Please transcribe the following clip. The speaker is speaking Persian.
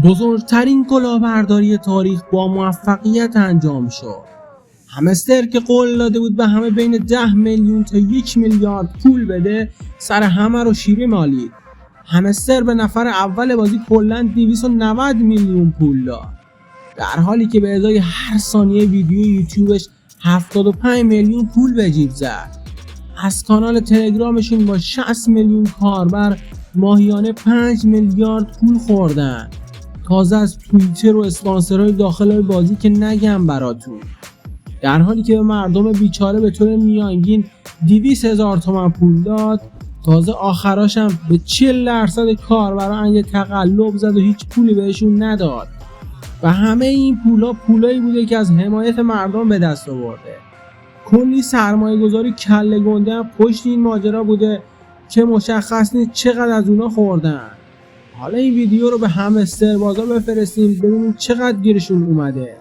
بزرگترین کلاهبرداری تاریخ با موفقیت انجام شد. همستر که قول داده بود به همه بین 10 میلیون تا 1 میلیارد پول بده، سر همه رو شیره مالید. همستر به نفر اول بازی کلاً 290 میلیون پول داد، در حالی که به ازای هر ثانیه ویدیو یوتیوبش 75 میلیون پول به جیب زد. از کانال تلگرامشون با 60 میلیون کاربر ماهیانه 5 میلیارد پول خوردن. تازه از توییتر و اسپانسرهای داخل بازی که نگم براتون. در حالی که به مردم بیچاره به طور میانگین 200,000 تومان پول داد، تازه آخراش هم به 40% کاربران یه تقلب زد و هیچ پولی بهشون نداد. و همه این پولا پولایی بوده که از حمایت مردم به دست آورده. کلی سرمایه گذاری کله گنده هم پشت این ماجرا بوده که مشخص نیست چقدر از اونا خوردن. حالا این ویدیو رو به همستر بازار بفرستیم ببینیم چقدر گیرشون اومده.